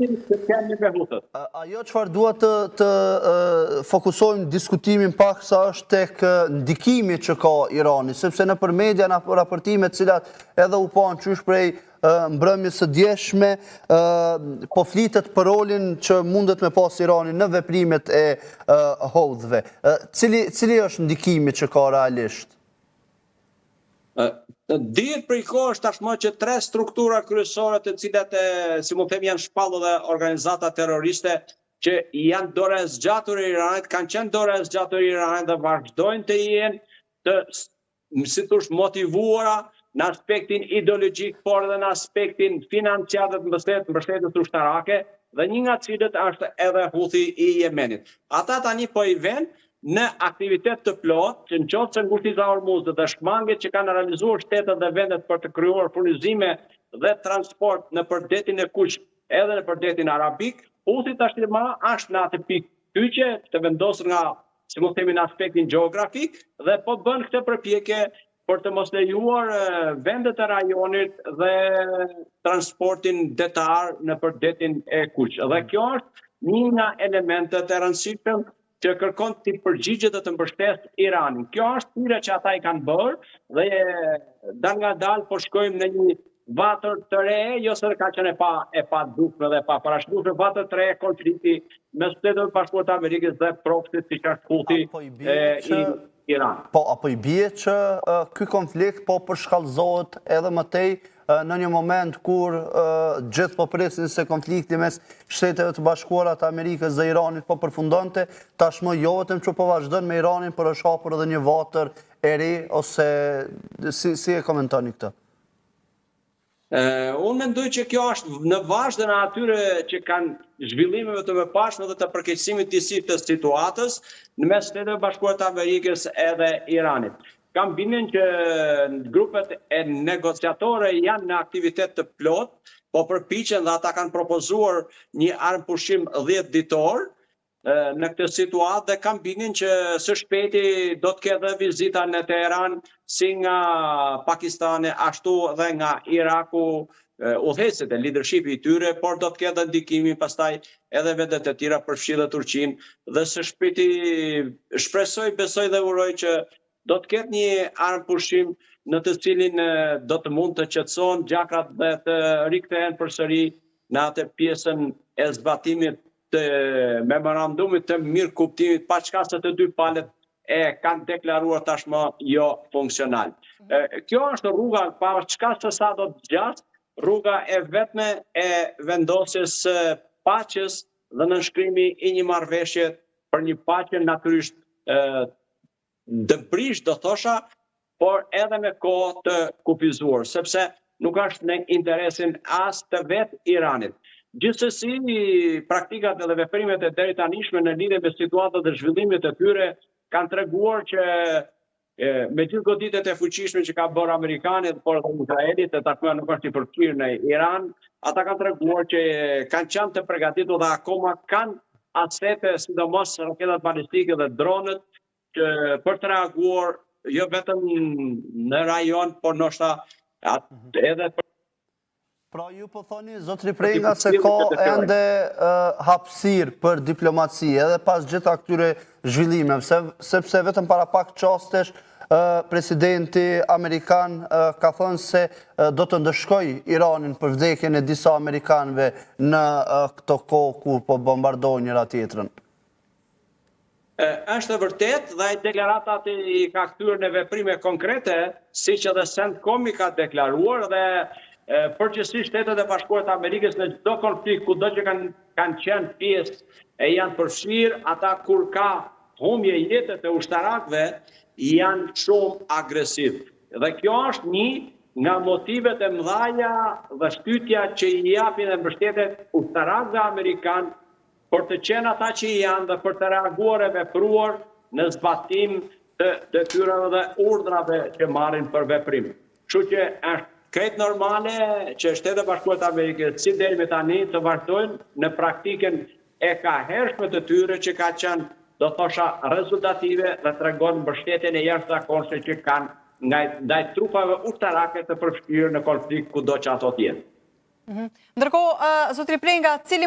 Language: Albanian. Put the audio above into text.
Ajo çfarë dua të fokusojmë diskutimin pak sa është tek ndikimi që ka Irani, sepse nëpër media na raportime të cilat edhe u pan qysh prej mbrëmjes së djeshme, po flitet për rolin që mundet me pas Irani në veprimet e Houthëve. Cili është ndikimi që ka realisht? Dihet prej kohësh tashmë që tre struktura kryesore të cilat si më them janë shpallur dhe organizata terroriste që janë dorë e zgjatur e Iranit, kanë qenë dorë e zgjatur e Iranit dhe vazhdojnë të jenë të si thosh motivuara në aspektin ideologjik, por edhe në aspektin financiar dhe të mbështetjes ushtarake, dhe një nga cilët është edhe Houthi i Yemenit. Ata tani po i vënë në aktivitet të plot, që në qoftë se ngushtica e Hormuzit dhe shmanget që kanë realizuar shtetet dhe vendet për të krijuar furnizime dhe transport në përdetin e Kuq edhe në përdetin arabik, Houthi tashmë është në atë pikë kyçe të vendosur nga, si më themi, në aspektin gjeografik dhe po bën këtë përpjekje për të mos lejuar vendet e rajonit dhe transportin detar në përdetin e Kuq. Dhe kjo është një nga elementet e rëndësishme që kërkon të përgjigjet dhe të mbështet Iranin. Kjo është hyrja që ata i kanë bërë dhe dal nga dal po shkojmë në një vatër të re, jo se ka qenë e pa dukshme dhe pa parashikueshme, vatër të re konflikti mes Shtetit Bashkuar të Amerikës dhe proxyt siç është Houthi i Iran. Po apo i bie që ky konflikt po përshkallëzohet edhe më tej në një moment kur gjithë po presin se konflikti mes Shteteve të Bashkuara të Amerikës dhe Iranit po përfundonte, tashmë jo vetëm që po vazhdon me Iranin, por është hapur edhe një vatër e re, ose si e komentoni këtë? Unë mendoj që kjo është në vazhdim në atyre që kanë zhvillimeve të mëparshme dhe të përkeqësimit të situatës në mes Shteteve Bashkuara të Amerikës edhe Iranit. Kam bindjen që grupet e negociatore janë në aktivitet të plot, po përpiqen dhe ata kanë propozuar një armëpushim 10 ditor në këtë situatë dhe kam bindjen që së shpejti do të ketë vizita në Teheran si nga Pakistani ashtu dhe nga Iraku, udhëheqësit e leadershipi i tyre, por do të ketë ndikimin pastaj edhe vendet e tjera përfshirë dhe Turqinë dhe së shpejti shpresoj, besoj dhe uroj që do të ketë një armëpushim në të cilin do të mund të qetësohen gjakrat dhe të rikthehen përsëri në atë pjesën e zbatimit të memorandumit të mirë kuptimit, pa çka se të dy palët e kanë deklaruar tashmë jo funksional. Kjo është rruga, pa çka se sa do të zgjasë, rruga e vetme e vendosjes së paqes dhe nënshkrimi i një marrëveshje për një paqe natyrisht dëbrish do thosha, por edhe me kohë të kufizuar, sepse nuk është në interesin as të vetë Iranit. Gjithsesi, praktikat dhe veprimet e deri tanishme në lidhje me situatën dhe zhvillimet e tyre kanë treguar që me gjithë goditet e fuqishme që ka bërë Amerikanit, por edhe Izraelit, e tashmë nuk është i përfshirë në Iran, ata kanë treguar që kanë qenë të përgatitur dhe akoma kanë asete, sidomos raketat balistike dhe dronët, për të reaguar jo vetëm në rajon, por ndoshta edhe për... Pra ju po thoni, zotri Prenga, se ka ende hapësirë për diplomaci edhe pas gjitha këtyre zhvillimeve, sepse vetëm para pak qastesh presidenti Amerikan ka thënë se do të ndëshkoj Iranin për vdekjen e disa Amerikanëve në këto kohë kur po bombardojnë njëra tjetrën. Është e vërtet dhe deklaratat i ka kthyer në veprime konkrete, siç edhe CENTCOM i ka deklaruar dhe përgjithsisht Shtetet e Bashkuara të Amerikës në çdo konflikt kudo që kanë qenë pjesë e janë përfshirë, ata kur ka humbje jetës e ushtarakëve janë shumë agresiv. Dhe kjo është një nga motivet e mëdha dhe shtytja që i japin dhe mbështetet ushtarakëve amerikanë për të qenë ata që janë dhe për të reaguar e vepruar në zbatim të detyrave dhe urdhrave që marrin për veprim. Kështu që është krejt normale që Shtetet e Bashkuara të Amerikës si deri me tani të vazhdojnë në praktikën e kahershme të tyre që ka qenë, do thosha, rezultative dhe tregon mbështetjen e jashtëzakonshme që kanë ndaj trupave ushtarake të përfshirë në konflikt kudo që ato të jenë. Ndërkohë, zotri Prenga, cili